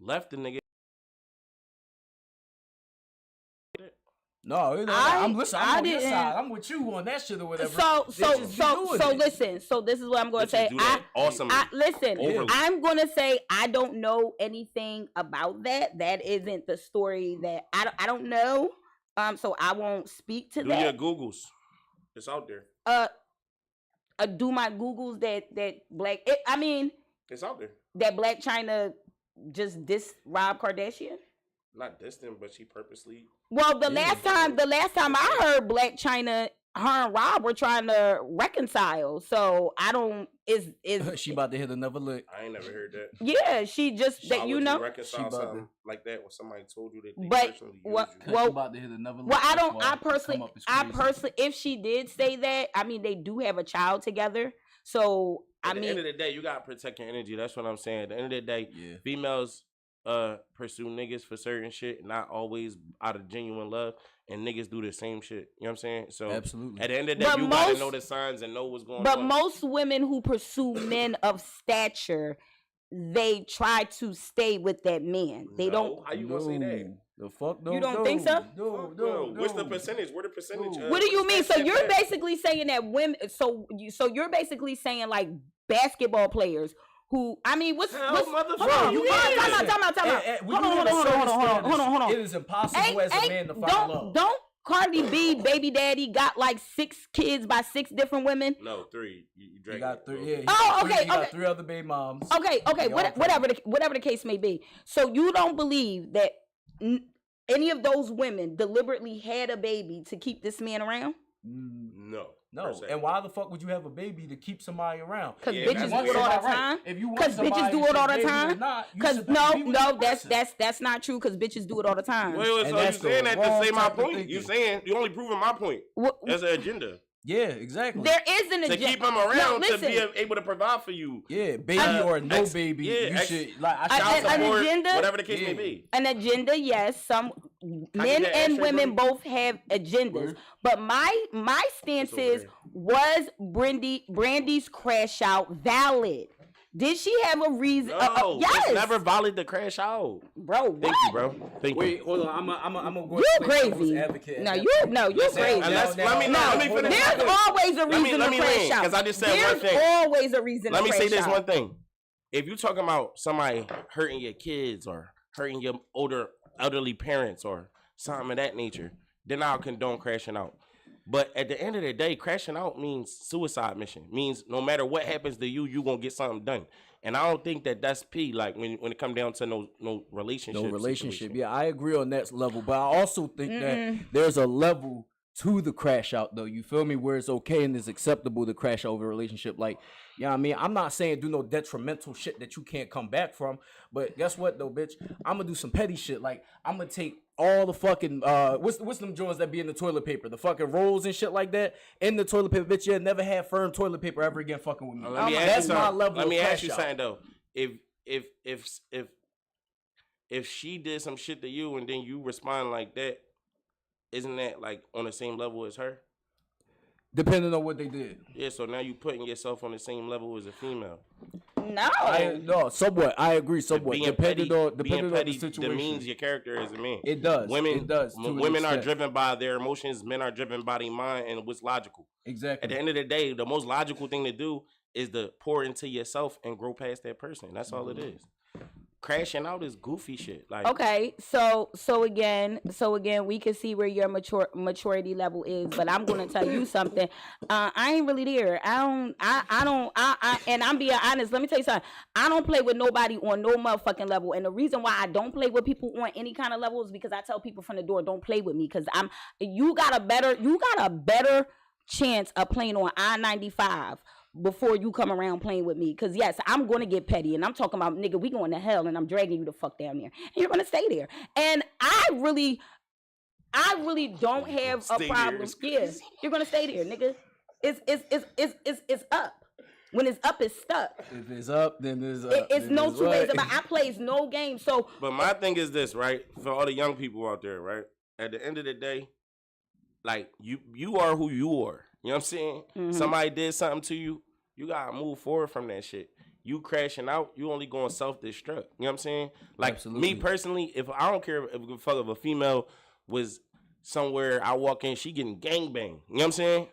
left the nigga. No, I'm listening. I'm on your side. I'm with you on that shit or whatever. So listen. So this is what I'm going to say. Listen. I'm going to say I don't know anything about that. That isn't the story that I don't know. So I won't speak to that. Do your Googles. It's out there. Do my Googles that black. It's out there. That Black China just diss Rob Kardashian. Not distant, but she purposely. Well, the last time I heard Black China, her and Rob were trying to reconcile. So I don't. Is she about to hit another lick? I ain't never heard that. Yeah, she just that you know. Reconcile something like that when somebody told you that. But about to hit another lick. Well, I don't. I personally, if she did say that, I mean, they do have a child together. So at the end of the day, you gotta protect your energy. That's what I'm saying. At the end of the day, females pursue niggas for certain shit, not always out of genuine love, and niggas do the same shit. You know what I'm saying? So absolutely. At the end of the day, you gotta know the signs and know what's going on. But most women who pursue men of stature, they try to stay with that man. They don't. How you gonna say that? The fuck no. You don't think so? No. What's the percentage? Where the percentage? What do you mean? So you're basically saying that women. So you're basically saying like basketball players. Who I mean, what's motherfucker? Hold on. It is impossible as a man to find love. Don't Cardi B baby daddy got like 6 kids by 6 different women? No, 3. You got 3. Yeah. He got 3 other baby moms. Okay. Whatever the case may be. So you don't believe that any of those women deliberately had a baby to keep this man around? No. And why the fuck would you have a baby to keep somebody around? Because bitches do it all the time. Because bitches do it all the time. Because no, that's not true. Because bitches do it all the time. Wait, so you saying that to say my point? You saying you only proving my point? There's an agenda. Yeah, exactly. There is an agenda to keep him around to be able to provide for you. Yeah, baby or no baby. You should like an agenda, whatever the case may be. An agenda, yes. Some men and women both have agendas, but my stance is: was Brandy's crash out valid? Did she have a reason? No, yes. It's never valid to crash out, bro. Thank you, bro. Thank you. Wait, hold on. I'm gonna go. You're crazy. You're crazy. Let me finish. There's always a reason to crash out. Because I just said one thing. There's always a reason. Let me say this one thing. If you talking about somebody hurting your kids or hurting your elderly parents or something of that nature, then I'll condone crashing out. But at the end of the day, crashing out means suicide mission. Means no matter what happens to you, you gonna get something done. And I don't think that's P. Like when it come down to no relationship. No relationship. Situation. Yeah, I agree on that level. But I also think that there's a level to the crash out, though. You feel me? Where it's okay and it's acceptable to crash out of a relationship. Like, you know what I mean? I'm not saying do no detrimental shit that you can't come back from. But guess what, though, bitch? I'm gonna do some petty shit. Like, I'm gonna take all the fucking what's them joints that be in the toilet paper, the fucking rolls and shit like that in the toilet paper. Bitch, you never had firm toilet paper ever again fucking with me. That's my level. Let me ask you something though. If she did some shit to you and then you respond like that, isn't that like on the same level as her? Depending on what they did. Yeah, so now you putting yourself on the same level as a female. No. Somewhat. I agree. Somewhat. Depending on the situation. That means your character as a man. It does. Women are driven by their emotions. Men are driven by their mind and what's logical. Exactly. At the end of the day, the most logical thing to do is to pour into yourself and grow past that person. That's all it is. Crashing out is goofy shit. Like, okay, so again, we can see where your maturity level is, but I'm gonna tell you something. I ain't really there. I don't. And I'm being honest. Let me tell you something. I don't play with nobody on no motherfucking level, and the reason why I don't play with people on any kind of level is because I tell people from the door, don't play with me, because you got a better chance of playing on I-95 before you come around playing with me. Because yes, I'm going to get petty, and I'm talking about, nigga, we going to hell, and I'm dragging you the fuck down there, and you're going to stay there. And I really don't have a problem. Yeah, you're going to stay there, nigga. It's up. When it's up, it's stuck. If it's up, then it's up. It's no two ways about it. I plays no game. So, but my thing is this, right? For all the young people out there, right? At the end of the day, like you are who you are. You know what I'm saying? Mm-hmm. Somebody did something to you, you gotta move forward from that shit. you crashing out, you only going self-destruct. You know what I'm saying? Like, Absolutely. me personally, if I don't care if a female was somewhere, I walk in, she getting gangbanged. You know what I'm saying?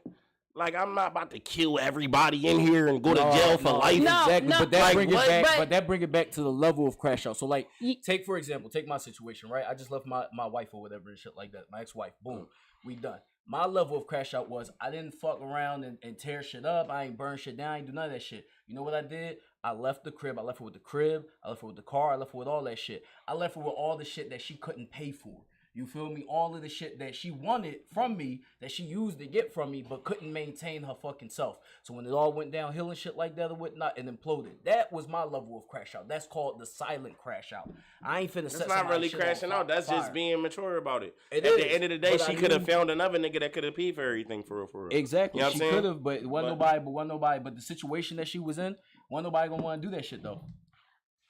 Like, I'm not about to kill everybody in here and go to jail for life. No, Exactly, no. but that Like, bring it what? back. But- But that bring it back to the level of crash out. So, like, take for example, take my situation, right? I just left my wife or whatever and shit like that. My ex-wife. Boom, we done. My level of crash out was I didn't fuck around and tear shit up. I ain't burn shit down. I ain't do none of that shit. You know what I did? I left the crib. I left her with the crib. I left her with the car. I left her with all that shit. I left her with all the shit that she couldn't pay for. You feel me? All of the shit that she wanted from me, that she used to get from me, but couldn't maintain her fucking self. So when it all went downhill and shit like that or whatnot and imploded, that was my level of crash out. That's called the silent crash out. I ain't finna set That's not somebody's really shit on crashing out. That's fire. just being mature about it. It At is, the end of the day, but she I could have mean- found another nigga that could have paid for everything for real. Exactly. You know what She I'm saying? could have, but it wasn't nobody. But the situation that she was in, wasn't nobody gonna want to do that shit though.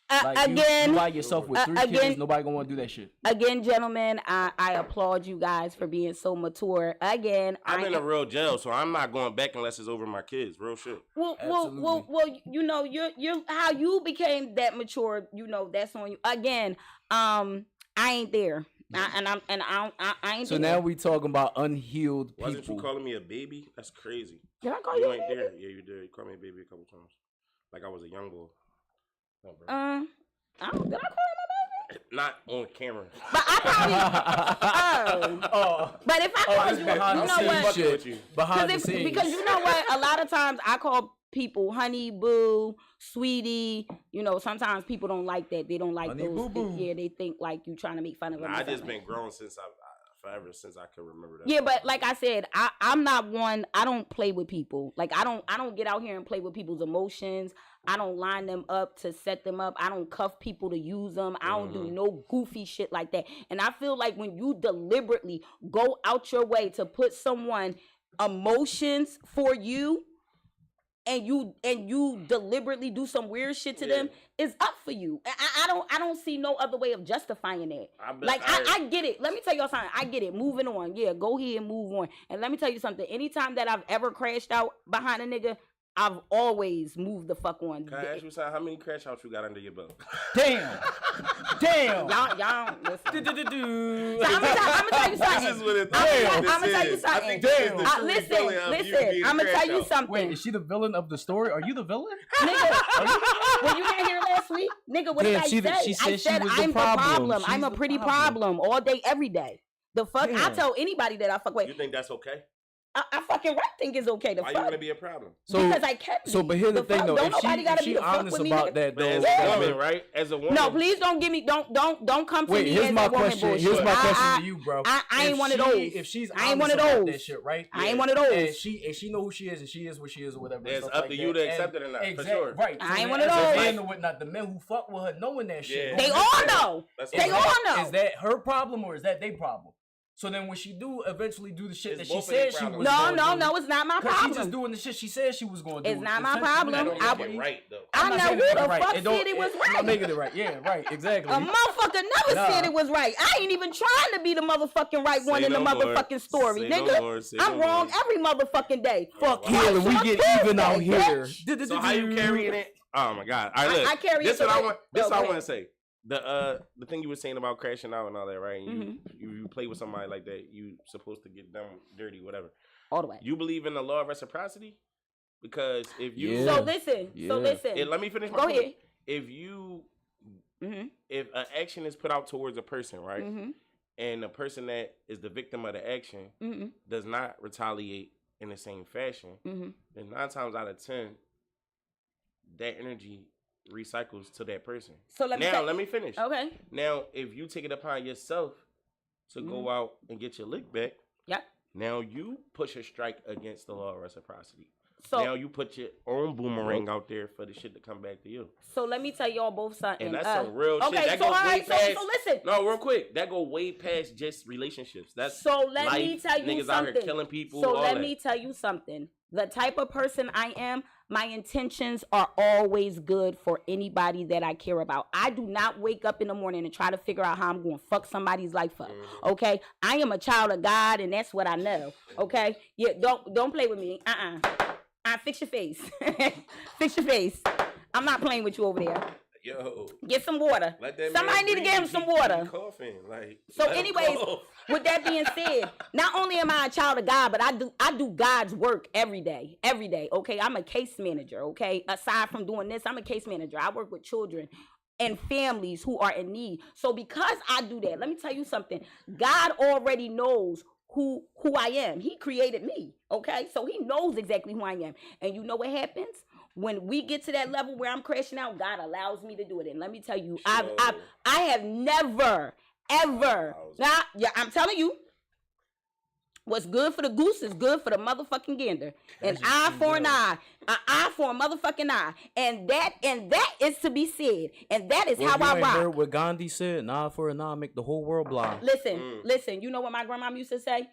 Like Again, you by yourself with 3 again- kids, nobody gonna want to do that shit. Again, gentlemen, I applaud you guys for being so mature. Again, I'm in a real jail, so I'm not going back unless it's over my kids. Real shit. well, you know, you're how you became that mature. You know, that's on you. Again, I ain't there, I ain't. So there. now we talking about unhealed people. Wasn't you calling me a baby? That's crazy. Did I call You you? ain't a baby? there. Yeah, you did. You called me a baby a couple times. Like I was a young boy. No, bro. Did I call him a baby? Not on camera. But I probably. But if I called you, behind you the know scenes what? shit. With you. Behind the scenes. Because you know what? A lot of times I call people honey, boo, sweetie. You know, sometimes people don't like that. They don't like Honey, those. boo, boo. Yeah, they think like you trying to make fun of them. Nah, or I just something. been grown since forever since I could remember that. Yeah, but like I said, I'm not one. I don't play with people. Like I don't get out here and play with people's emotions. I don't line them up to set them up. I don't cuff people to use them. I don't do no goofy shit like that. And I feel like when you deliberately go out your way to put someone emotions for you, and you deliberately do some weird shit to them, it's up for you. I don't see no other way of justifying it. I get it. Let me tell y'all something. I get it. Moving on. Yeah, go ahead and move on. And let me tell you something. Anytime that I've ever crashed out behind a nigga, I've always moved the fuck on. Can I ask you something? How many crash outs you got under your belt? Damn. Y'all listen. So I'm gonna tell you something. This is what it I'm gonna tell you is. I something. think this is the true Listen, feeling of you being I'm gonna a tell crash you out. something. Wait, is she the villain of the story? Are you the villain? Nigga, well, you didn't hear last week? Nigga, what Damn, did she I said said she was the I'm problem. I'm She's a the pretty problem. all day, every day. The fuck? I Damn. tell anybody that I fuck with. You think that's okay? I fucking think it's okay to Why you fuck. want to be a problem? So, Because I can be. so, but here's the thing fuck? though. Don't If nobody gotta be she the fuck honest with me, about nigga. that But though, as Yeah. a woman, right? As a woman. No, please don't give me don't come to Wait, me here's as my that woman question. bullshit. Here's my question I- to you, bro. I ain't If one of she- those. If she's I ain't one of honest about those. that shit, right? I ain't one of those. And she know who she is, and she is what she is, or whatever. and It's stuff up like to you that. to accept it or not, for Exact- sure. Right. I ain't then one of as a those. man or whatnot, the men who fuck with her knowing that shit. Yeah. They all know. That's They all all right. know. Is that her problem or is that their problem? So then when she do eventually do the shit It's that she both of their said she problems. was No, gonna do, no, it's not my because she just problem. doing the shit she said she was going to do. It's not my Essentially, problem. That you don't I make would- it right though. I I'm not know saying who it's the right. fuck It don't- said it was I'm not right. making it right. Yeah, right. Exactly. A motherfucker never Nah. said it was right. I ain't even trying to be the motherfucking right one Say in the no more. motherfucking story, Say no nigga. more. Say I'm no wrong more. every motherfucking day. Fuck Wow. Hill, and we Fuck get Tuesday, even out here. bitch. So how you carrying it? Oh my god! All right, look. I carry this it what I the way- want. This Go what I ahead. want to say. The thing you were saying about crashing out and all that, right? And you play with somebody like that, you supposed to get done dirty, whatever. All the way. You believe in the law of reciprocity? Because if you Yeah. So listen. Yeah. So listen. let me finish my Go point. ahead. If you Mm-hmm. if an action is put out towards a person, right? Mm-hmm. And the person that is the victim of the action Mm-hmm. does not retaliate in the same fashion, Mm-hmm. then 9 times out of 10, that energy recycles to that person. So let me now, say- let me finish. Okay. Now, if you take it upon yourself to go out and get your lick back, Yep. now you push a strike against the law of reciprocity. So now you put your own boomerang out there for the shit to come back to you. so let me tell y'all both something. And that's some real shit. Okay. That So goes all way right. past. So listen. No, real quick. That go way past just relationships. That's So let life. me tell you Niggas something. out here killing people. So all let that. me tell you something. The type of person I am, my intentions are always good for anybody that I care about. I do not wake up in the morning and try to figure out how I'm going to fuck somebody's life up. Okay? I am a child of God, and that's what I know. Okay? Yeah, don't play with me. Fix your face. Fix your face. I'm not playing with you over there. Yo, get some water. Somebody need to get him some water. Coughing, like, so, anyways, with that being said, not only am I a child of God, but I do God's work every day. Every day. Okay, I'm a case manager. Okay, aside from doing this, I'm a case manager. I work with children and families who are in need. So because I do that, let me tell you something. God already knows who I am. He created me. Okay, so He knows exactly who I am. And you know what happens? When we get to that level where I'm crashing out, God allows me to do it. And let me tell you, I have never, ever, I'm telling you, what's good for the goose is good for the motherfucking gander. An eye for an eye, an eye for a motherfucking eye. And that is to be said. And that is how I rock. Heard what Gandhi said, an eye for an eye make the whole world blind. Listen, you know what my grandma used to say?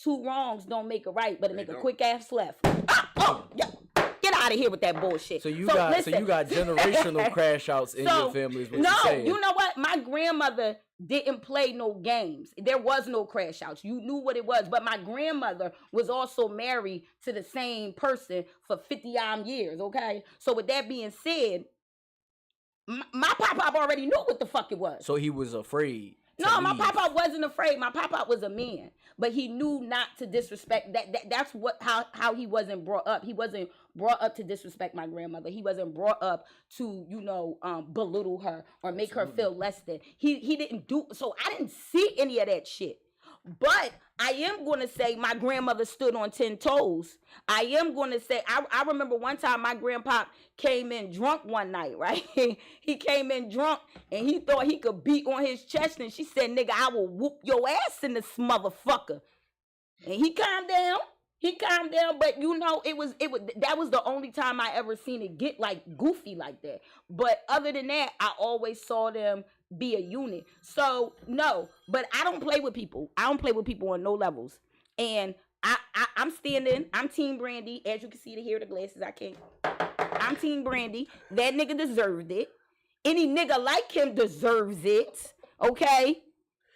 2 wrongs don't make a right, but it make a quick ass left. Yeah. Get out of here with that bullshit. So you got generational crash outs in your family. No, you know what? My grandmother didn't play no games. There was no crash outs. You knew what it was. But my grandmother was also married to the same person for 50 years. Okay. So with that being said, my pop already knew what the fuck it was. So he was afraid. No, my papa wasn't afraid. My papa was a man, but he knew not to disrespect. That's how he wasn't brought up. He wasn't brought up to disrespect my grandmother. He wasn't brought up to belittle her or make her feel less than. He didn't do so. I didn't see any of that shit. But I am going to say my grandmother stood on 10 toes. I am going to say, I remember one time my grandpa came in drunk one night, right? He came in drunk and he thought he could beat on his chest. And she said, nigga, I will whoop your ass in this motherfucker. And he calmed down. But that was the only time I ever seen it get like goofy like that. But other than that, I always saw them be a unit. So no, but I don't play with people. I don't play with people on no levels. And I'm standing. I'm Team Brandy. As you can see, to hear the glasses, I can't. I'm Team Brandy. That nigga deserved it. Any nigga like him deserves it. Okay.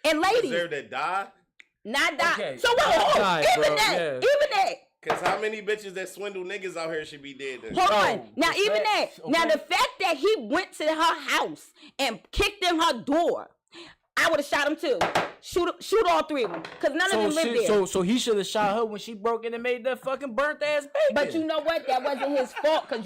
And ladies, deserve to die. Not die. Okay. So what? Even that. Cause how many bitches that swindle niggas out here should be dead? Hold on. Now even that. Okay. Now the fact that he went to her house and kicked in her door, I would have shot him too. Shoot all 3 of them. Cause none of them lived there. So he should have shot her when she broke in and made that fucking burnt ass bacon. But you know what? That wasn't his fault. Cause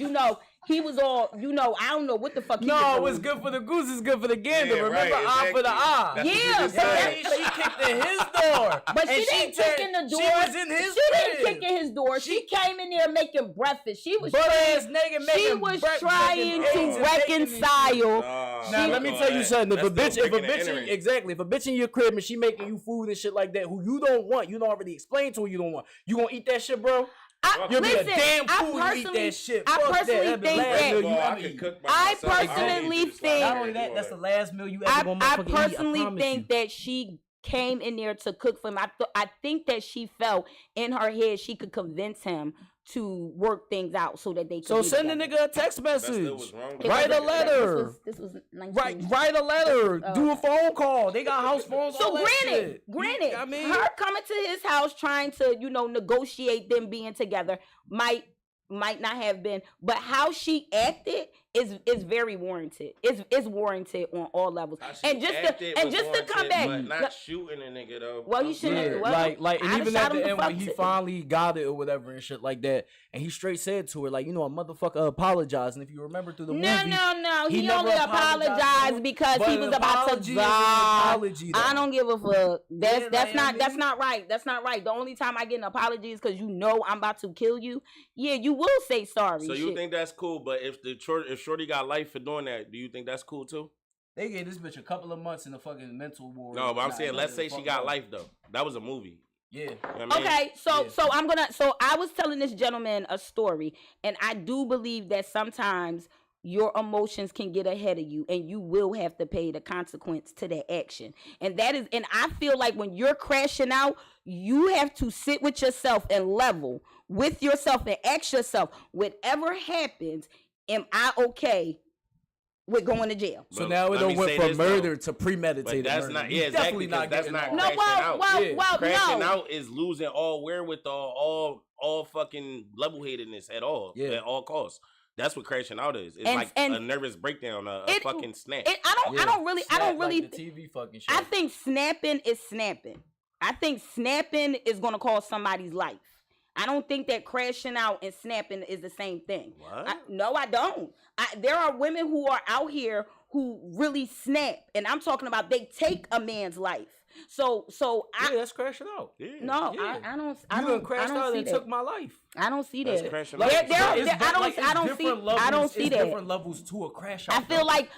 he was all, I don't know what the fuck he was doing. No, what's good for the goose is good for the gander. Remember, right, eye for the eye. That's she kicked in his door. But she didn't kick in the door. She was in his didn't kick in his door. She came in there making breakfast. She was trying to reconcile. Now, let me tell you something. If a bitch in your crib and she making you food and shit like that, who you don't want, you don't already explain to her you don't want. You gonna eat that shit, bro? You'll be a damn fool you eat that shit. I personally think not only that, that's the last meal you ever gonna motherfucking eat. I personally think that she came in there to cook for him. I think that she felt in her head she could convince him to work things out so that they could. So send the nigga a text message. Write a letter. This was 19. Write a letter. Do a phone call. They got house phones. So granted, her coming to his house trying to, negotiate them being together might not have been, but how she acted is very warranted. It's warranted on all levels. And just to come back, but not shooting a nigga though. Well, he shouldn't. And even at the end when he finally got it or whatever and shit like that, and he straight said to her like, a motherfucker apologized. And if you remember through the movie, no, he only apologized because he was about to die. I don't give a fuck. That's not right. That's not right. The only time I get an apology is because I'm about to kill you. Yeah, you will say sorry. So you think that's cool? But if Shorty got life for doing that, do you think that's cool too? They gave this bitch a couple of months in the fucking mental ward. No, but I'm saying, let's say she got life though. That was a movie. Yeah. You know what I mean? Okay, so I was telling this gentleman a story, and I do believe that sometimes your emotions can get ahead of you, and you will have to pay the consequence to that action. And I feel like when you're crashing out, you have to sit with yourself and level with yourself and ask yourself, whatever happens, am I okay with going to jail? So now it went from murder to premeditated murder. Not, yeah, exactly. That's not crashing out. Crashing out is losing all wherewithal, all fucking level-headedness at all, at all costs. That's what crashing out is. It's like a nervous breakdown, a fucking snap. I don't really. Like the TV fucking shit. I think snapping is snapping. I think snapping is gonna cost somebody's life. I don't think that crashing out and snapping is the same thing. What? No, I don't. There are women who are out here who really snap, and I'm talking about they take a man's life. So that's crashing out. Yeah. No, Yeah. I don't. You done crashed out and took my life. I don't see That's that. crashing There- out. there- I don't see that. Different levels to a crash out. I feel like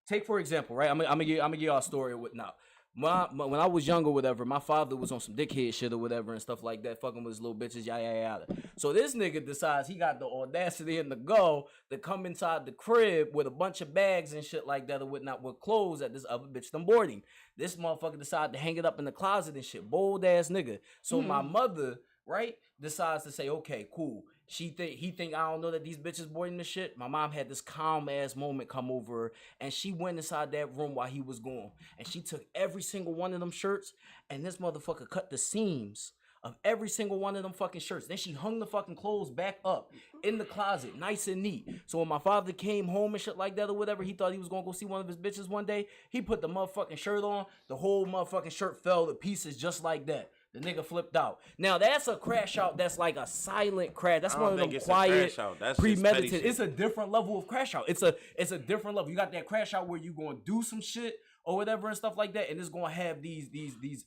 take for example, right? I'm gonna give y'all a story with now. When I was younger, whatever, my father was on some dickhead shit or whatever and stuff like that, fucking with his little bitches, yada yada yada. So this nigga decides he got the audacity and the go to come inside the crib with a bunch of bags and shit like that or whatnot with clothes that this other bitch done bought him. This motherfucker decided to hang it up in the closet and shit. Bold ass nigga. So my mother, right, decides to say, okay, cool. He think I don't know that these bitches bought him the shit. My mom had this calm ass moment come over her, and she went inside that room while he was gone, and she took every single one of them shirts, and this motherfucker cut the seams of every single one of them fucking shirts. Then she hung the fucking clothes back up in the closet, nice and neat. So when my father came home and shit like that or whatever, he thought he was gonna go see one of his bitches one day. He put the motherfucking shirt on, the whole motherfucking shirt fell to pieces just like that. The nigga flipped out. Now that's a crash out. That's like a silent crash. That's one of them quiet, premeditated. It's a different level of crash out. It's a different level. You got that crash out where you gonna do some shit or whatever and stuff like that, and it's gonna have these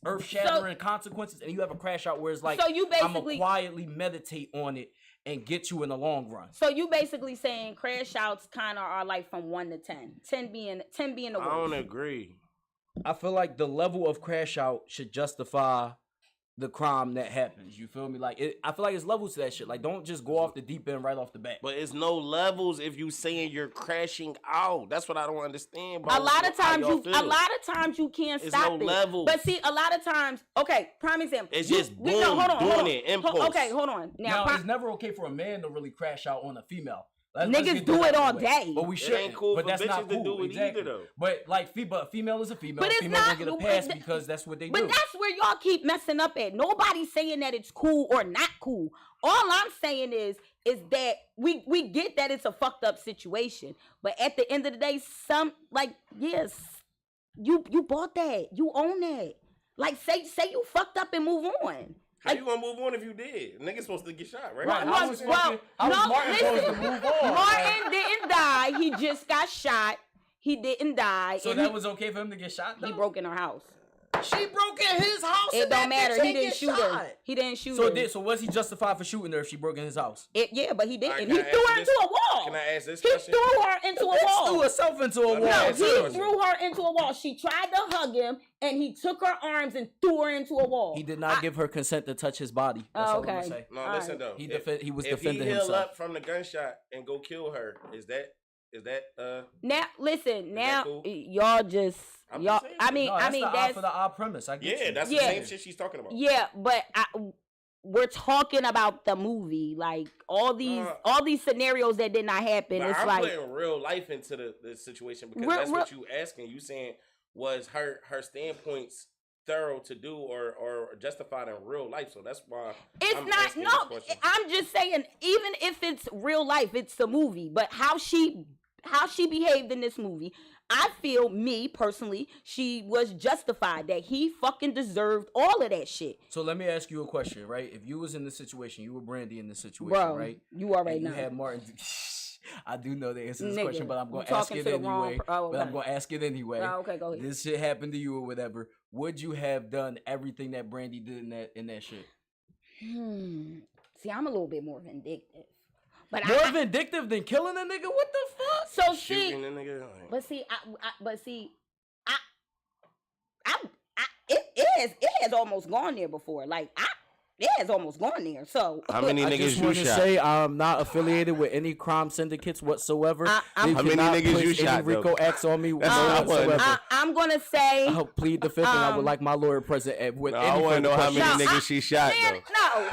earth shattering consequences. And you have a crash out where it's like, I'm gonna quietly meditate on it and get you in the long run. So you basically saying crash outs kind of are like from 1 to 10. 10 being the worst. I don't agree. I feel like the level of crash out should justify the crime that happens. You feel me? Like I feel like it's levels to that shit. Like don't just go off the deep end right off the bat. But it's no levels if you saying you're crashing out. That's what I don't understand. Bro. A lot of times you can't stop it. Levels. But see, a lot of times, okay, prime example. It's just boom, doing it, impulse. Okay, hold on. Now it's never okay for a man to really crash out on a female. Niggas do it all day. But we shouldn't. Ain't cool but for that's bitches not cool. to do it exactly. either, though. But like, female is a female. But it's female not, gonna get a pass because that's what they do. But that's where y'all keep messing up at. Nobody's saying that it's cool or not cool. All I'm saying is that we get that it's a fucked up situation. But at the end of the day, yes, you bought that. You own that. Like say you fucked up and move on. How you gonna move on if you did? Nigga's supposed to get shot, right? Martin supposed to move on. Martin didn't die. He just got shot. He didn't die. So that was okay for him to get shot, though? He broke in her house. She broke in his house. It don't matter. He didn't shoot her. He didn't shoot her. So was he justified for shooting her if she broke in his house? Yeah, but he didn't. Right, he threw her into a wall. Can I ask this He question? threw her into a wall. Threw herself into a wall. No, he threw her into a wall. She tried to hug him, and he took her arms and threw her into a wall. He did not give her consent to touch his body. That's all I'm gonna say. No, listen though. He was if defending he heal himself. up from the gunshot and go kill her, is that now listen, now cool? y'all just I'm y'all just saying. I mean that's for the odd premise. I get you. That's the same shit she's talking about. Yeah, but we're talking about the movie, like all these scenarios that did not happen. It's I'm like putting real life into the situation because that's what you asking. You saying was her standpoints thorough to do or justified in real life, so that's why I'm just saying, even if it's real life, it's the movie, but how she behaved in this movie, I feel, me personally, she was justified, that he fucking deserved all of that shit. So let me ask you a question, right? If you was in this situation, you were Brandy in this situation, bro, right? You already know. You had Martin. I do know the answer to this Nigga, question, but I'm going to ask it anyway. Okay. But I'm going to ask it anyway. Okay, go ahead. This shit happened to you or whatever. Would you have done everything that Brandy did in that shit? See, I'm a little bit more vindictive. But more vindictive than killing a nigga? What the fuck? So shooting a nigga. It has almost gone there before. Like it has almost gone there. So how many niggas you shot? I just want to say I'm not affiliated with any crime syndicates whatsoever. How many niggas you shot? Rico acts on me whatsoever. I'm gonna say I'll plead the fifth, and I would like my lawyer present with. I want to know how many niggas she shot.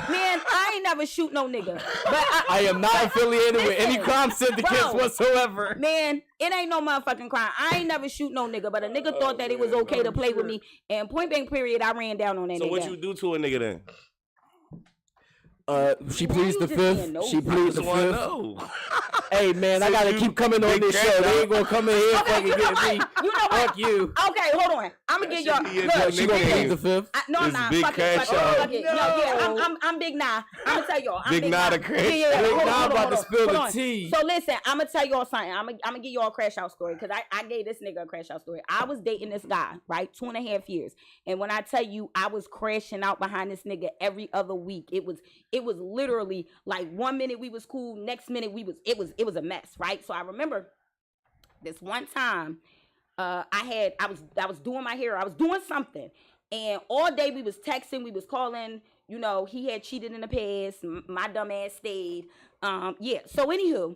Man, I ain't never shoot no nigga. But I am not affiliated with any crime syndicates whatsoever. Man, it ain't no motherfucking crime. I ain't never shoot no nigga, but a nigga thought that it was okay to play with me. And point blank period, I ran down on that nigga. So what you do to a nigga then? She pleads the fifth. She pleads the fifth. No. Hey man, I gotta keep coming on this show. They ain't gonna come in here fucking get me. You know what? Fuck you. Okay, hold on. I'm gonna get y'all. Look, she gonna plead the fifth. No, I'm not. Fuck it. No, I'm Big Nah. I'm gonna tell y'all. Big Nah the crash. Big Nah about to spill the tea. So listen, I'm gonna tell y'all something. I'm gonna give y'all a crash out story because I gave this nigga a crash out story. I was dating this guy, right, 2.5 years, and when I tell you I was crashing out behind this nigga every other week, it was literally like 1 minute we was cool, next minute it was a mess, right? So I remember this one time, I was doing my hair, I was doing something, and all day we was texting, we was calling. You know, he had cheated in the past. My dumb ass stayed. Yeah. So anywho,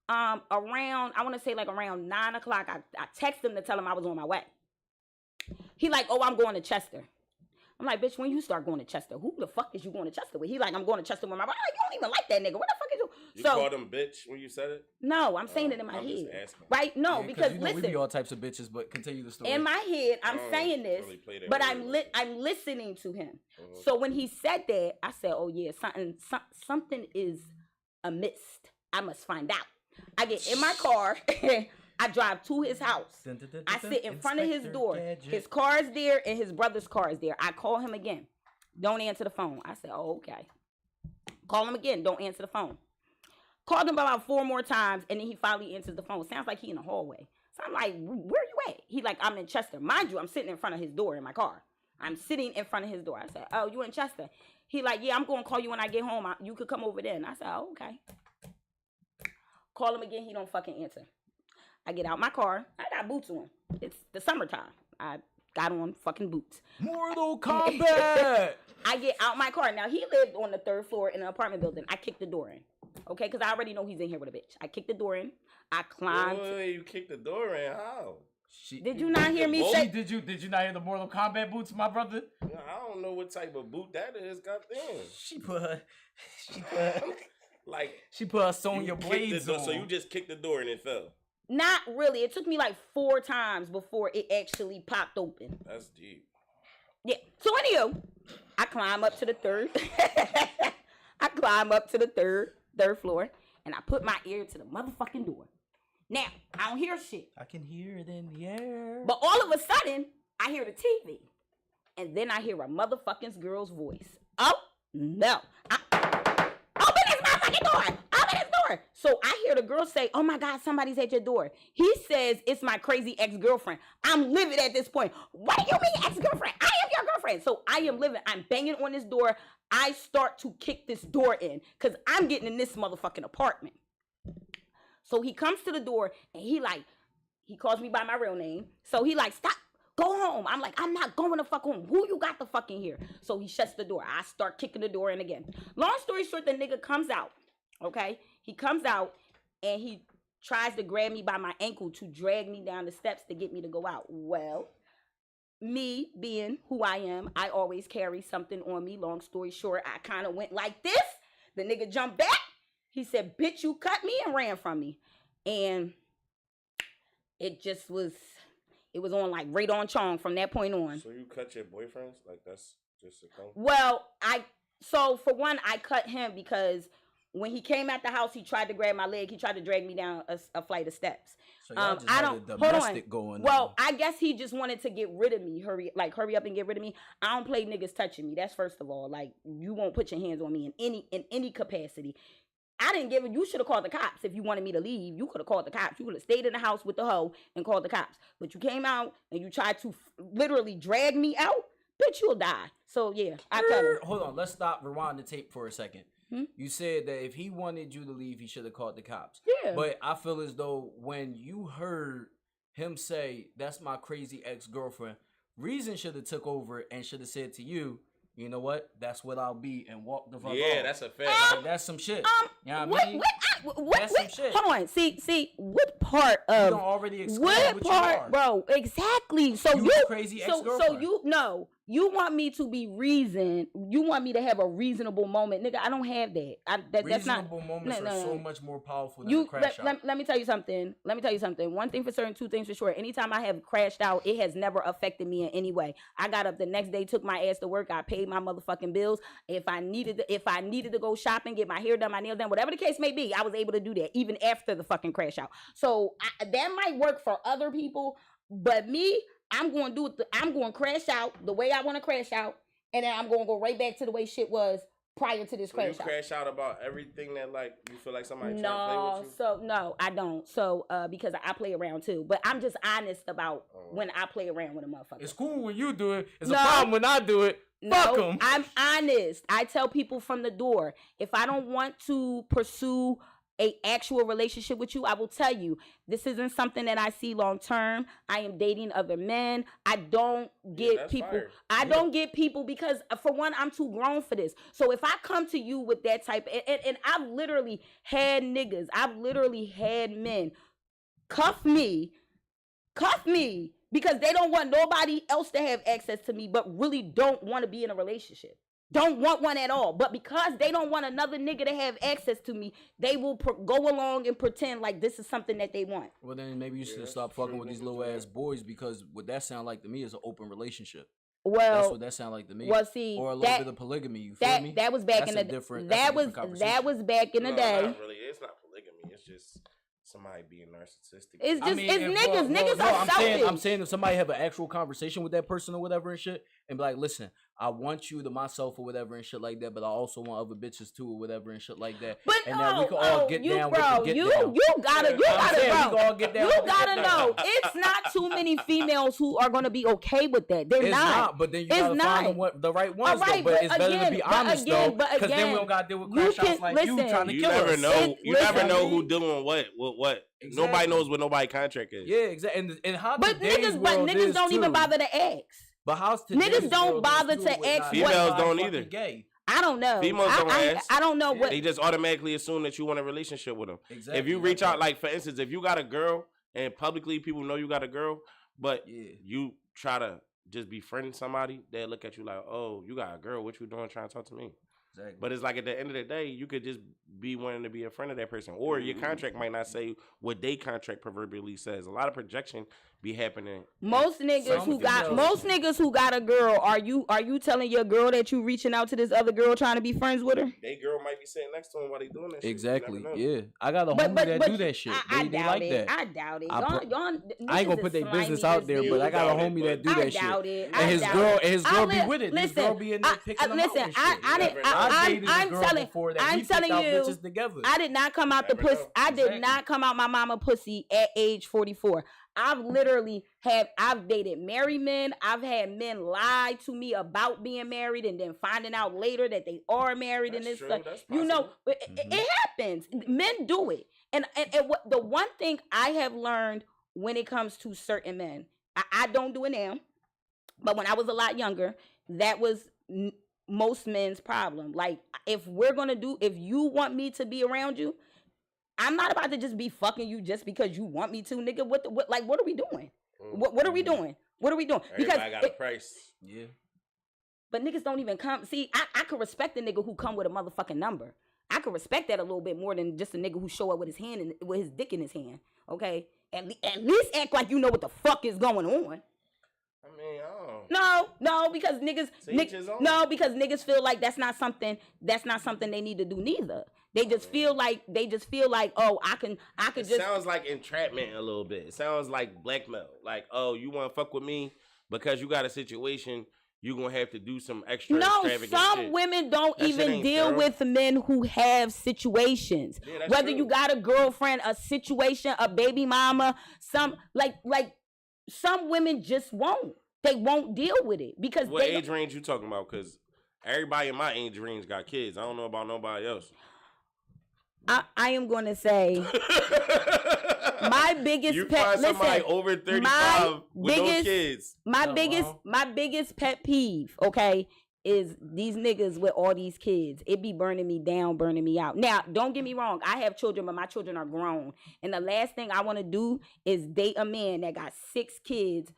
around I want to say like around 9 o'clock, I texted him to tell him I was on my way. He like, oh, I'm going to Chester. I'm like, bitch, when you start going to Chester, who the fuck is you going to Chester with? He like, I'm going to Chester with my brother. I'm like, you don't even like that nigga. What the fuck is you? You called him bitch when you said it? No, I'm saying it in my head. Right? No, yeah, because you know, listen. we be all types of bitches, but continue the story. In my head, I'm saying this, really but I'm listening to him. So when he said that, I said, oh yeah, something is amiss. I must find out. I get in my car. I drive to his house. I sit in front of his door. His car is there and his brother's car is there. I call him again. Don't answer the phone. I said, oh, okay. Call him again. Don't answer the phone. Called him about 4 more times and then he finally answers the phone. Sounds like he in the hallway. So I'm like, where you at? He like, I'm in Chester. Mind you, I'm sitting in front of his door in my car. I'm sitting in front of his door. I said, oh, you in Chester? He like, yeah, I'm going to call you when I get home. You could come over there. And I said, oh, okay. Call him again. He don't fucking answer. I get out my car. I got boots on. It's the summertime. I got on fucking boots. Mortal Kombat! I get out my car. Now, he lived on the 3rd floor in an apartment building. I kicked the door in. Okay? Because I already know he's in here with a bitch. I kicked the door in. I climbed. Wait, you kicked the door in? How? Did you not hear me say? Did you not hear the Mortal Kombat boots, my brother? I don't know what type of boot that is. Goddamn. She put her Sonya blades on. So you just kicked the door and it fell? Not really. It took me like 4 times before it actually popped open. That's deep. Yeah. So anywho, I climb up to the 3rd. I climb up to the third floor, and I put my ear to the motherfucking door. Now, I don't hear shit. I can hear it in the air. But all of a sudden, I hear the TV. And then I hear a motherfucking girl's voice. Oh, no. Open this motherfucking door. Open this door. So I hear the girl say, oh my God, somebody's at your door. He says, it's my crazy ex-girlfriend. I'm livid at this point. What do you mean ex-girlfriend? I am your girlfriend. So I am livid. I'm banging on this door. I start to kick this door in because I'm getting in this motherfucking apartment. So he comes to the door and he calls me by my real name. So he like, stop, go home. I'm like, I'm not going to fuck home. Who you got the fuck in here? So he shuts the door. I start kicking the door in again. Long story short, the nigga comes out. Okay. He comes out and he tries to grab me by my ankle to drag me down the steps to get me to go out. Well, me being who I am, I always carry something on me. Long story short, I kind of went like this. The nigga jumped back. He said, bitch, you cut me, and ran from me. And it just was, it was on like right on Chong from that point on. So you cut your boyfriends? Like that's just a come? Well, so for one, I cut him because when he came at the house, he tried to grab my leg. He tried to drag me down a flight of steps. So y'all just had a domestic going on. Well, I guess he just wanted to get rid of me. Hurry up and get rid of me. I don't play niggas touching me. That's first of all. Like, you won't put your hands on me in any capacity. I didn't give it. You should have called the cops if you wanted me to leave. You could have called the cops. You could have stayed in the house with the hoe and called the cops. But you came out and you tried to literally drag me out. Bitch, you'll die. So yeah, I cut him. Hold on, let's stop. Rewind the tape for a second. You said that if he wanted you to leave, he should have called the cops. Yeah. But I feel as though when you heard him say, "That's my crazy ex-girlfriend," reason should have took over and should have said to you, "You know what? That's what I'll be," and walk the fuck off. Yeah, that's a fact. Like, that's some shit. You know what I mean? What? That's some shit. Hold on. See, what part of you don't already exclude what part, you are. bro? Exactly. So you crazy ex-girlfriend. You want me to be reasoned. You want me to have a reasonable moment, nigga. I don't have that. That's not. Reasonable moments are so much more powerful than You a crash out. let me tell you something. One thing for certain, two things for sure. Anytime I have crashed out, it has never affected me in any way. I got up the next day, took my ass to work. I paid my motherfucking bills. If I needed to go shopping, get my hair done, my nails done, whatever the case may be, I was able to do that even after the fucking crash out. So that might work for other people, but me, I'm going to do it. I'm going to crash out the way I want to crash out, and then I'm going to go right back to the way shit was prior to this crash out. You crash out about everything that like you feel like somebody trying to play with you? So no, I don't. So because I play around too, but I'm just honest about when I play around with a motherfucker. It's cool when you do it. It's a problem when I do it. Fuck them. I'm honest. I tell people from the door, if I don't want to pursue a actual relationship with you, I will tell you this isn't something that I see long term. I am dating other men. I don't get people. Fire. I don't get people because for one, I'm too grown for this. So if I come to you with that type, and I've literally had niggas, I've literally had men cuff me because they don't want nobody else to have access to me, but really don't want to be in a relationship. Don't want one at all, but because they don't want another nigga to have access to me, they will go along and pretend like this is something that they want. Well, then maybe you should stop fucking with these little ass boys, because what that sound like to me is an open relationship. Well, that's what that sound like to me. Well, see, or a little bit of polygamy. You feel me? That was back in the that was back in the day. Not really. It's not polygamy. It's just somebody being narcissistic. It's just niggas are selfish. I'm saying if somebody have an actual conversation with that person or whatever and shit, and be like, listen, I want you to myself or whatever and shit like that, but I also want other bitches too or whatever and shit like that. But and then we can all get down with the get you down. You gotta know. Down. It's not too many females who are gonna be okay with that. They're not. But then you gotta find the right ones. Right, though. But it's better to be honest though, because then we don't gotta deal with crash outs like you trying to kill us. You never know who doing what. Exactly. Nobody knows what nobody's contract is. Yeah, exactly. And how niggas don't even bother to ask. But how's niggas don't bother to ask. Females don't either. Gay. I don't know. Females don't ask. I don't know what. They just automatically assume that you want a relationship with them. Exactly. If you reach out, like for instance, if you got a girl and publicly people know you got a girl, but you try to just befriend somebody, they look at you like, oh, you got a girl. What you doing trying to talk to me? Exactly. But it's like at the end of the day, you could just be wanting to be a friend of that person, or your contract might not say what they contract proverbially says. A lot of projection be happening. Most niggas who got a girl, are you telling your girl that you reaching out to this other girl trying to be friends with her? They girl might be sitting next to him while they doing that. Exactly. Yeah, I got a homie that do that shit. They like that. I doubt it. I ain't gonna put their business out there, but I got a homie that do that shit. I doubt it. And his girl be with it. His girl be in there picking them up and shit. I'm telling you, I did not come out the pussy. I did not come out my mama pussy at age 44. I've dated married men. I've had men lie to me about being married and then finding out later that they are married. That's and this stuff. You know, it happens. Men do it. And what the one thing I have learned when it comes to certain men, I don't do it now, but when I was a lot younger, that was most men's problem. Like, if you want me to be around you, I'm not about to just be fucking you just because you want me to, nigga. What are we doing? What are we doing? What are we doing? Because I got a price. Yeah. But niggas don't even come. See, I could respect a nigga who come with a motherfucking number. I could respect that a little bit more than just a nigga who show up with his hand and with his dick in his hand. Okay? At least act like you know what the fuck is going on. I mean, No, because niggas feel like that's not something they need to do neither. They just feel like, oh, I can just. It sounds like entrapment a little bit. It sounds like blackmail. Like, oh, you want to fuck with me because you got a situation. You're going to have to do some extra extravagant some shit. Women don't even deal with men who have situations. Yeah, whether true. You got a girlfriend, a situation, a baby mama, some women just won't. They won't deal with it because what age range you talking about? Because everybody in my age range got kids. I don't know about nobody else. I am going to say my biggest you pet. Somebody over 35 with no kids. My biggest pet peeve, okay, is these niggas with all these kids. It be burning me down, burning me out. Now, don't get me wrong. I have children, but my children are grown. And the last thing I want to do is date a man that got 6 kids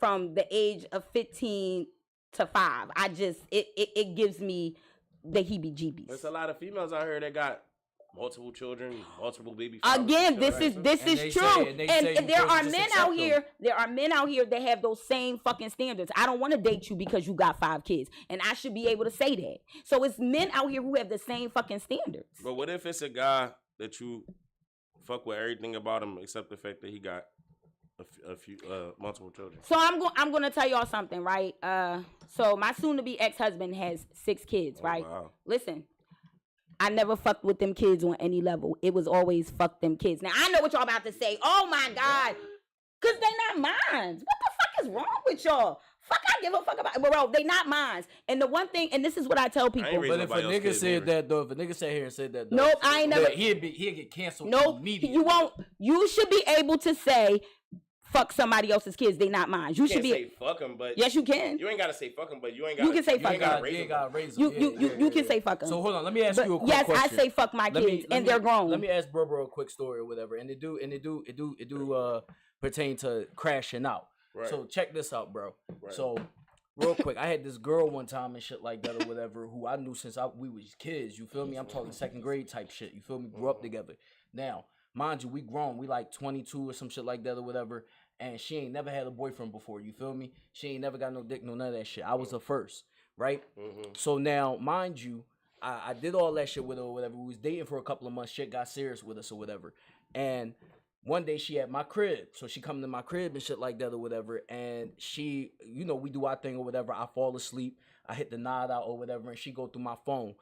from the age of 15 to 5. It gives me the heebie-jeebies. There's a lot of females out here that got multiple children, multiple baby fathers. Again, this is true. And there are men out here. There are men out here that have those same fucking standards. I don't want to date you because you got 5 kids, and I should be able to say that. So it's men out here who have the same fucking standards. But what if it's a guy that you fuck with everything about him except the fact that he got a few multiple children? So I'm going to tell y'all something, right? So my soon-to-be ex-husband has 6 kids, right? Wow. Listen. I never fucked with them kids on any level. It was always fuck them kids. Now, I know what y'all about to say. Oh, my God. Because they not mine. What the fuck is wrong with y'all? Fuck, I give a fuck about it. Bro, they not mine. And the one thing, and this is what I tell people. But if a nigga said that, though, if a nigga sat here and said that, though. Nope, I ain't never. He'd get canceled immediately. You won't. You should be able to say, fuck somebody else's kids. They not mine. You should be. Say fuck them, but yes, you can. You ain't gotta say fuck them, but you ain't got. You can say fuck them. You ain't gotta raise them. You can say fuck them. So hold on, let me ask you a quick question. Yes, I say fuck my kids, and they're grown. Let me ask Bro a quick story or whatever, and it do pertain to crashing out. Right. So check this out, bro. Right. So real quick, I had this girl one time and shit like that or whatever, who I knew since we was kids. You feel me? I'm talking 2nd grade type shit. You feel me? Grew up together. Now, mind you, we grown. We like 22 or some shit like that or whatever. And she ain't never had a boyfriend before, you feel me? She ain't never got no dick, no none of that shit. I was her first, right? Mm-hmm. So now, mind you, I did all that shit with her or whatever. We was dating for a couple of months. Shit got serious with us or whatever. And one day she at my crib. So she come to my crib and shit like that or whatever. And she, we do our thing or whatever. I fall asleep. I hit the nod out or whatever. And she go through my phone.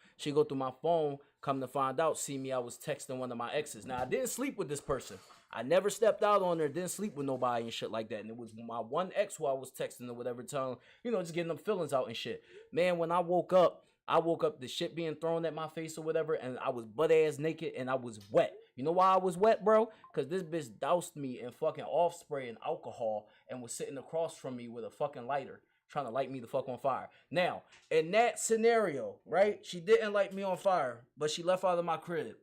Come to find out, see me, I was texting one of my exes. Now, I didn't sleep with this person. I never stepped out on her, didn't sleep with nobody and shit like that. And it was my one ex who I was texting or whatever, telling, just getting them feelings out and shit. Man, when I woke up, the shit being thrown at my face or whatever, and I was butt ass naked and I was wet. You know why I was wet, bro? Because this bitch doused me in fucking off spray and alcohol and was sitting across from me with a fucking lighter, trying to light me the fuck on fire. Now, in that scenario, right, she didn't light me on fire, but she left out of my crib.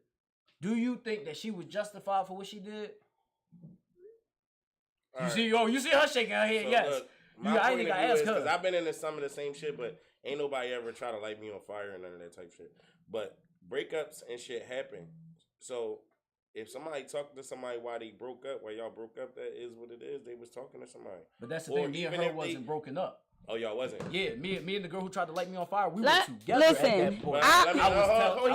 Do you think that she was justified for what she did? You see her shaking her head, so yes. Look, I ain't gonna ask her. Because I've been into some of the same shit, but ain't nobody ever try to light me on fire and none of that type shit. But breakups and shit happen. So if somebody talked to somebody while they broke up, while y'all broke up, that is what it is. They was talking to somebody. But that's the thing, me and her wasn't broken up. Oh, y'all wasn't? Yeah, me and the girl who tried to light me on fire, we were together at that point.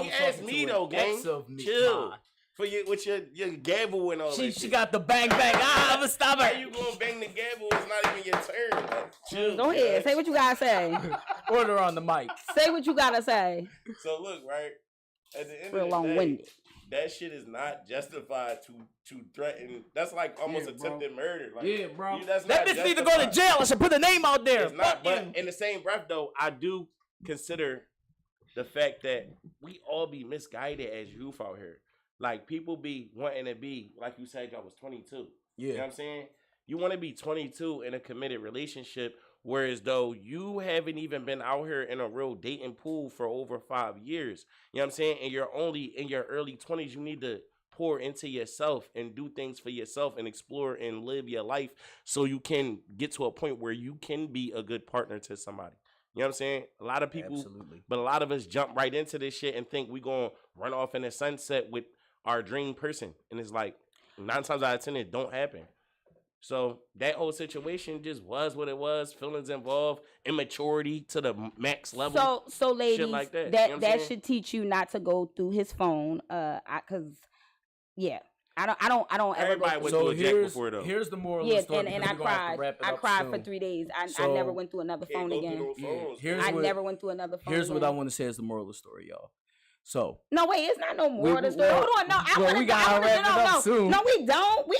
He asked me though, gang. Chill. For you with your gavel and all that. She got the bang. I'm a stop her. How you gonna bang the gavel? It's not even your turn. Like, chill. Go ahead. Say what you gotta say. Order on the mic. Say what you gotta say. So look, right? At the end Real of the long-winded. day, that shit is not justified to threaten. That's like almost attempted murder. Like, yeah, bro. That bitch need to go to jail. I should put the name out there. It's not. But in the same breath, though, I do consider the fact that we all be misguided as youth out here. Like, people be wanting to be, like you said, y'all was 22. Yeah. You know what I'm saying? You want to be 22 in a committed relationship, whereas though you haven't even been out here in a real dating pool for over 5 years. You know what I'm saying? And you're only in your early 20s. You need to pour into yourself and do things for yourself and explore and live your life so you can get to a point where you can be a good partner to somebody. You know what I'm saying? A lot of people, absolutely. But a lot of us jump right into this shit and think we're going to run off in the sunset with our dream person. And it's like 9 times out of 10, it don't happen. So that whole situation just was what it was. Feelings involved, immaturity to the max level. So ladies, shit like that. You know that should teach you not to go through his phone. Cause yeah, I don't ever. Everybody went through a jack before though. Here's the moral of the story. And I cried. I cried for 3 days. I never went through another phone again. I never went through another phone. Here's what I want to say is the moral of the story, y'all. So no, wait, it's not no more of the story. Hold on, no, I want to. No, we don't. We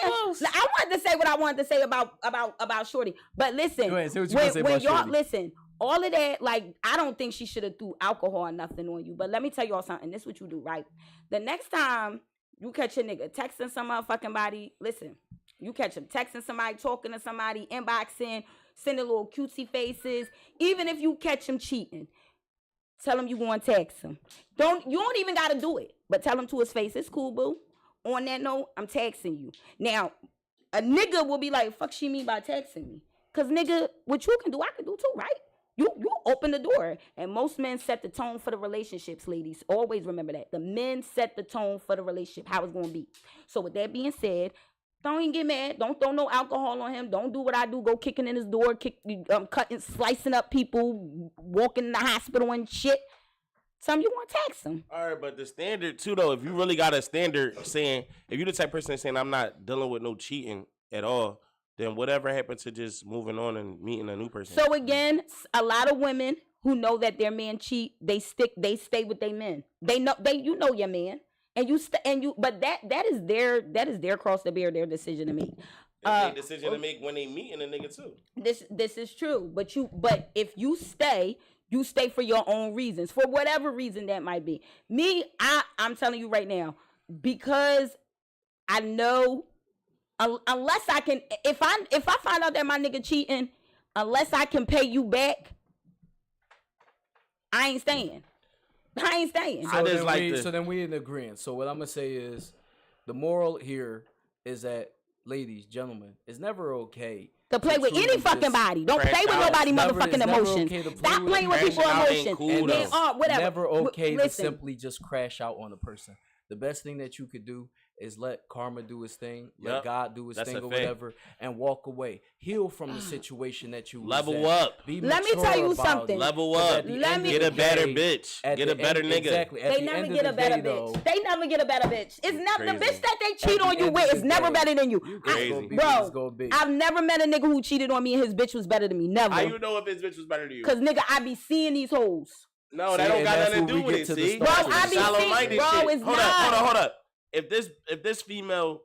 almost. I wanted to say what I wanted to say about Shorty, but listen. Go ahead, say what you want to say about y'all Shorty. Listen, all of that, like, I don't think she should have threw alcohol or nothing on you. But let me tell y'all something. This is what you do, right? The next time you catch a nigga texting some motherfucking body, listen. You catch him texting somebody, talking to somebody, inboxing. sending little cutesy faces. Even if you catch him cheating, tell him you going to text him. You don't even got to do it, but tell him to his face, it's cool, boo. On that note, I'm texting you. Now, a nigga will be like, fuck she mean by texting me? Because nigga, what you can do, I can do too, right? You open the door. And most men set the tone for the relationships, ladies. Always remember that. The men set the tone for the relationship, how it's going to be. So with that being said, don't even get mad. Don't throw no alcohol on him. Don't do what I do. Go kicking in his door, cutting, slicing up people, walking in the hospital and shit. Some you want to text him. All right, but the standard too, though, if you really got a standard saying, if you're the type of person saying I'm not dealing with no cheating at all, then whatever happened to just moving on and meeting a new person? So again, a lot of women who know that their man cheat, they stay with their men. They know you know your man, and but that is their cross to bear, their decision to make. It's their decision to make when they meeting a nigga too. This is true, but if you stay for your own reasons, for whatever reason that might be. Me, I'm telling you right now, because I know. Unless I can, if I find out that my nigga cheating, unless I can pay you back, I ain't staying. So then we in agreement. So what I'm gonna say is, the moral here is that, ladies, gentlemen, it's never okay to play with any fucking body. Don't play with nobody motherfucking emotions. Okay, stop playing with people's emotions. Cool, whatever. Never okay to simply just crash out on a person. The best thing that you could do is let karma do his thing, let God do his thing or whatever, and walk away. Heal from the situation that you level up. Let me tell you something. Level up. Get a better bitch. Get a better nigga. Exactly. They never get a better bitch. They never get a better bitch. It's never the bitch that they cheat on you with is never better than you. Crazy. Bro, I've never met a nigga who cheated on me and his bitch was better than me. Never. How you know if his bitch was better than you? Because nigga, I be seeing these hoes. No, that don't got nothing to do with it. See, bro, I be seeing. Bro, it's not. Hold up. If this female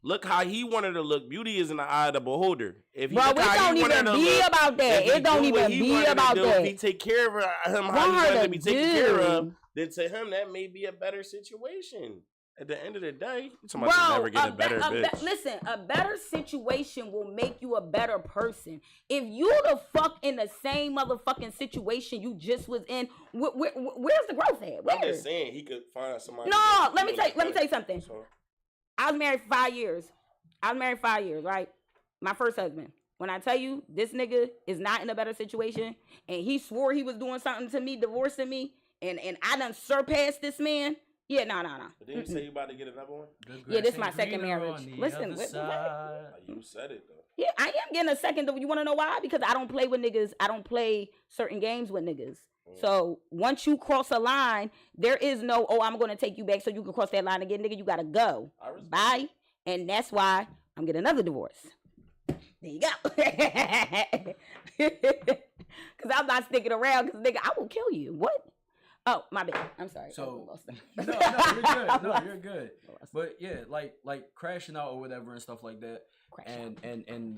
look how he wanted to look, beauty is in the eye of the beholder. If he it don't even be about that. It don't even be about that. If he take care of him how he wanted to be taken care of, then to him that may be a better situation. At the end of the day, somebody never get a better bitch. Listen, a better situation will make you a better person. If you the fuck in the same motherfucking situation you just was in, where's the growth at? Where? I'm just saying he could find somebody. No, let me tell you something. So, I was married for 5 years. Right? My first husband. When I tell you this nigga is not in a better situation, and he swore he was doing something to me, divorcing me, and I done surpassed this man. Yeah, no. But didn't you say you about to get another one? Yeah, this is my second marriage. Listen, you said it though. Yeah, I am getting a second. You want to know why? Because I don't play with niggas. I don't play certain games with niggas. So once you cross a line, there is no, I'm going to take you back so you can cross that line again. Nigga, you got to go. Bye. And that's why I'm getting another divorce. There you go. Because I'm not sticking around because, nigga, I will kill you. What? Oh, my bad. I'm sorry. So no, you're good. No, you're good. But yeah, like crashing out or whatever and stuff like that. And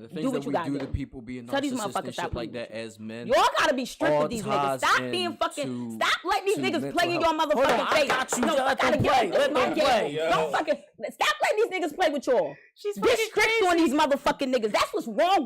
the things that we do to people being narcissistic and shit like that as men. Y'all gotta be strict with these niggas. Stop being fucking. Stop letting these niggas play in your motherfucking face. I got you. Let them play. Don't fucking stop letting these niggas play with y'all. Get strict on these motherfucking niggas. That's what's wrong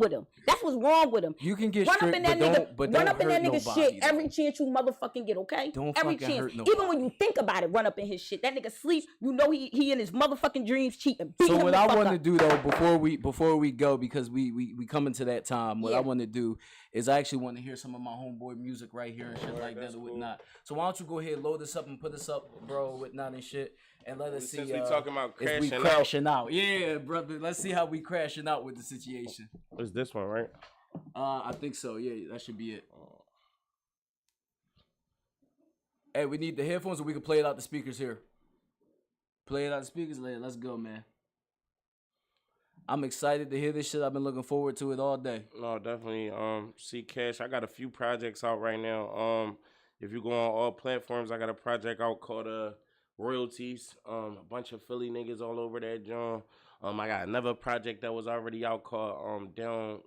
with them. You can get strict, but don't hurt nobody. Shit every chance you motherfucking get. Okay. Don't every chance. Hurt nobody. Even when you think about it, run up in his shit. That nigga sleep. You know he in his motherfucking dreams cheating. So what I want to do though before we go, because we coming to that time, what I want to do is I actually want to hear some of my homeboy music right here and shit like that or whatnot. So why don't you go ahead, load this up and put this up, bro, whatnot and shit, and let us see. Since we talking about crashing out. Yeah, brother. Let's see how we crashing out with the situation. It's this one, right? I think so. Yeah, that should be it. Hey, we need the headphones, or we can play it out the speakers here. Play it out the speakers later. Let's go, man. I'm excited to hear this shit. I've been looking forward to it all day. No, definitely. See, Cash, I got a few projects out right now. If you go on all platforms, I got a project out called Royalties. A bunch of Philly niggas all over that joint. I got another project that was already out called Down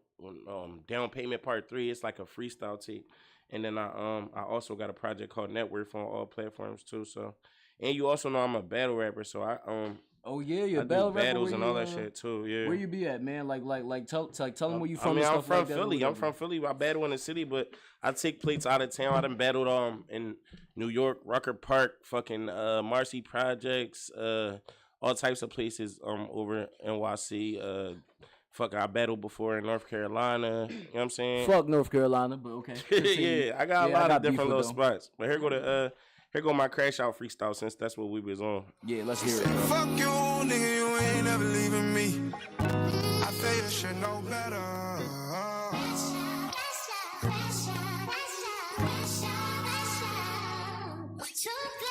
Payment Part 3. It's like a freestyle tape. And then I also got a project called Net Worth on all platforms too. So, and you also know I'm a battle rapper, so Oh yeah, your I do battle battles rapper, and all that shit too. Yeah. Where you be at, man? Tell them where you from. I mean, and I'm stuff from like that, Philly. I'm from Philly. I battle in the city, but I take plates out of town. I done battled in New York, Rucker Park, fucking Marcy Projects, all types of places over NYC. I battled before in North Carolina. You know what I'm saying? Fuck North Carolina, but okay. Yeah, I got a lot of different little spots. But here go my crash out freestyle since that's what we was on. Yeah, let's hear it. Fuck you, nigga, you ain't never leaving me. I feel you should know better.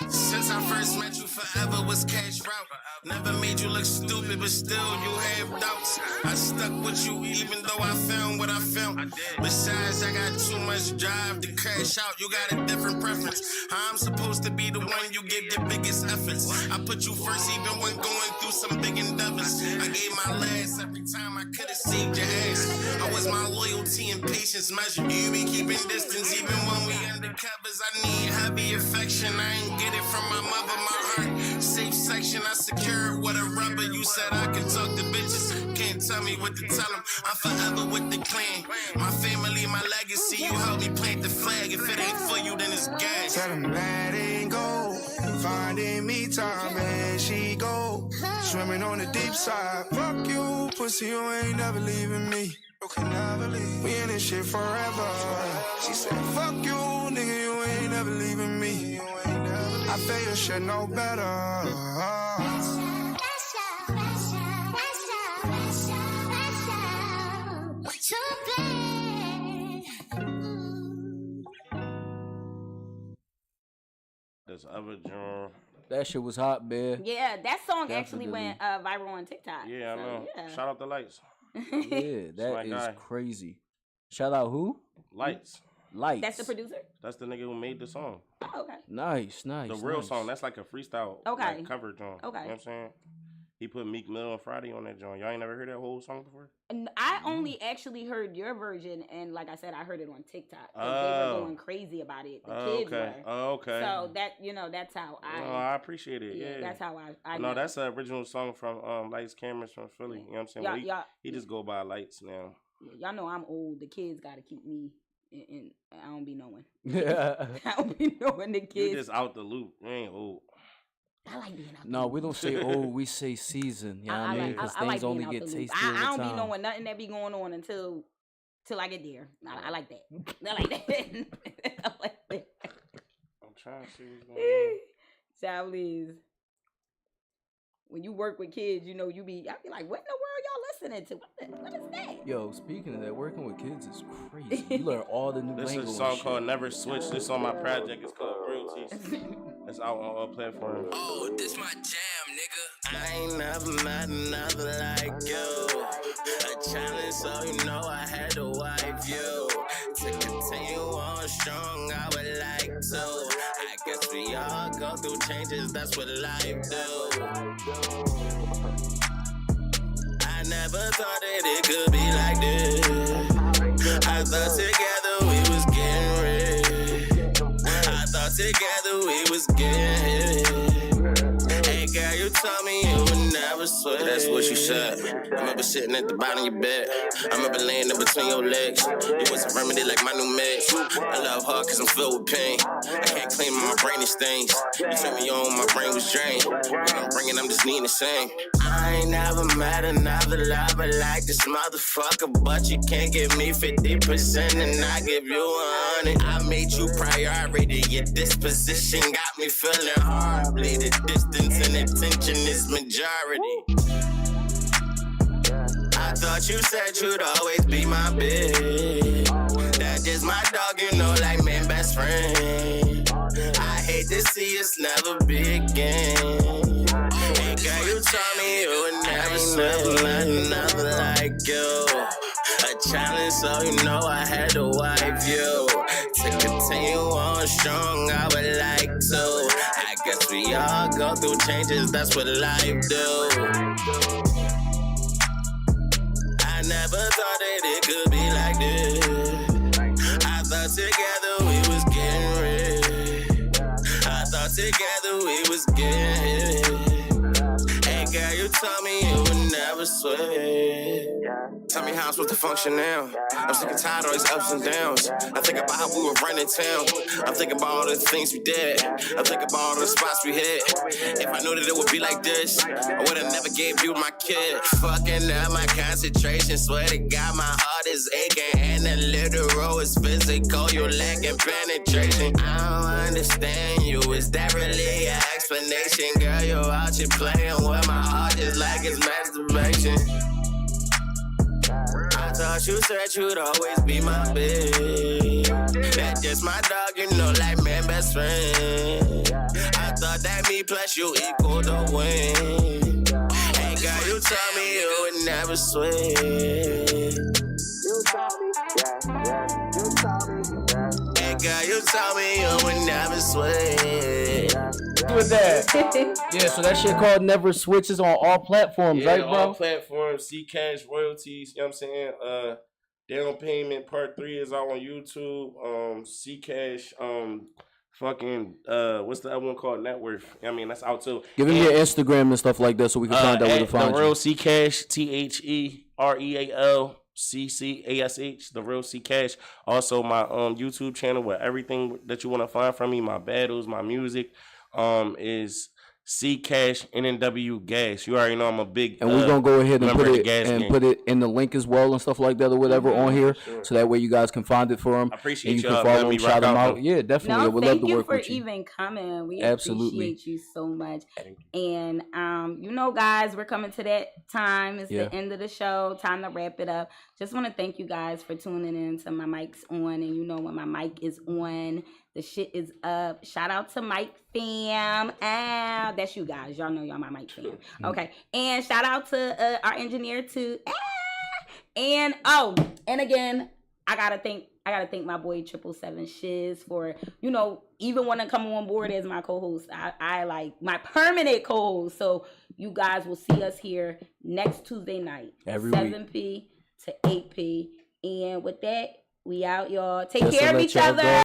Since I first met you, forever was cash route. Never made you look stupid, but still you have doubts. I stuck with you even though I found what I found. Besides, I got too much drive to crash out. You got a different preference. I'm supposed to be the one you give your biggest efforts. I put you first even when going through some big endeavors. I gave my last every time I could have saved your ass. I was my loyalty and patience measured. You be keeping distance even when we undercovers. I need heavy affection. I ain't get it from my mother, my heart. Safe section, I secured with a rubber. You said I could talk to bitches. Can't tell me what to tell them. I'm forever with the clan. My family, my legacy. You help me plant the flag. If it ain't for you, then it's gas. Tell them letting go. Finding me time and she go. Swimming on the deep side. Fuck you, pussy, you ain't never leaving me. You can never leave. We in this shit forever. She said, fuck you, nigga, you ain't never leaving me. I feel you should know better. This other genre. That shit was hot, man. Yeah, that song actually went viral on TikTok. Yeah, I know. Yeah. Shout out the Lights. Yeah, that is crazy. Shout out who? Lights. That's the producer? That's the nigga who made the song. Oh, okay. Nice. The real song. That's like a freestyle cover joint. Okay. You know what I'm saying? He put Meek Mill and Friday on that joint. Y'all ain't never heard that whole song before? And I only actually heard your version, and like I said, I heard it on TikTok. They were going crazy about it. The kids were. Oh, okay. So that, that's how I appreciate it. Yeah. That's how I No, that's an original song from Lights Cameras from Philly. You know what I'm saying? He just go by Lights now. Y'all know I'm old. The kids got to keep me. And I don't be knowing. Yeah. I don't be knowing the kids. You just out the loop. You ain't old. I like being out the No, loop. we don't say old. We say season. You know what I mean? Because things like only being get out the loop. tastier I with don't time. be knowing nothing that be going on until I get there. I like that. I like that. I like that. I'm trying to see what's going on. Charlize. When you work with kids, I be like, what in the world y'all listening to? What is that? Yo, speaking of that, working with kids is crazy. You learn all the new This lingo. is a song called Never Switch. This on my project. It's called Royalties. It's out on all platforms. Oh, this my jam, nigga. I ain't never met another like you. A challenge, so you know I had to wipe you. To continue on strong, I would like to. I guess we all go through changes, that's what life do. I never thought that it could be like this. I thought together we was getting rich. I thought together we was getting hit. Hey girl, you told me you would never switch. That's what you said. I remember sitting at the bottom of your bed. I remember laying in between your legs. You was a remedy like my new meds. I love hard cause I'm filled with pain. I can't claim my brain is stains. You took me on, my brain was drained. When I'm bringing, I'm just needing the same. I ain't never met another lover like this motherfucker, but you can't give me 50% and I give you 100. I made you priority. Your disposition got me feeling horribly. The distance and attention is majority. I thought you said you'd always be my bitch. That's just my dog, like man, best friend. I hate to see us never be again. Hey girl, you told me you would never met another like you. A challenge, so you know I had to wipe you. To continue on strong, I would like to. I guess we all go through changes, that's what life do. I never thought that it could be like this. I thought together we was getting rich. I thought together we was getting hit. Hey girl, never switch. Tell me how I'm supposed to function now. I'm sick and tired of all these ups and downs. I think about how we were running town. I'm thinking about all the things we did. I'm thinking about all the spots we hit. If I knew that it would be like this, I would've never gave you my kid. Fucking up my concentration. Swear to God, my heart is aching. And the literal is physical. You lacking penetration. I don't understand you. Is that really an explanation? Girl, you're out here playing with my heart just like it's masturbation. I thought you said you'd always be my bitch. That's just my dog, you know, like man, best friend. I thought that me plus you equal the win. Hey girl, you told me you would never switch. Hey girl, you told me you would never switch. With that. Yeah, so that shit called Never Switches on all platforms, right, bro? All platforms, C-Cash, royalties, you know what I'm saying? Down Payment Part 3 is out on YouTube. C-Cash, fucking, what's the other one called? Net Worth. I mean, that's out too. Give him your Instagram and stuff like that so we can find out where to find The Real you. C-Cash, TheRealCCash, The Real C-Cash. Also, my YouTube channel where everything that you want to find from me, my battles, my music, is C-Cash NNW Gas. You already know I'm a big and we're gonna go ahead and put it in the link as well and stuff like that or whatever on here, sure. So that way you guys can find it for him. I appreciate and you y'all can follow letting him, me shout rock him out. out. Yeah, definitely. No, I would love to thank work you with for you. even coming. We Absolutely. appreciate you so much. And you know, guys, we're coming to that time. It's the end of the show. Time to wrap it up. Just want to thank you guys for tuning in to my mic's on, and you know when my mic is on, the shit is up. Shout out to Mike Fam. That's you guys. Y'all know y'all my Mike Fam. Okay. And shout out to our engineer too. And again, I gotta thank my boy 777 Shiz for, you know, even want to come on board as my co-host. I like my permanent co-host. So you guys will see us here next Tuesday night, every 7p to 8p. And with that, we out, y'all. Take Just care of let each y'all other. go.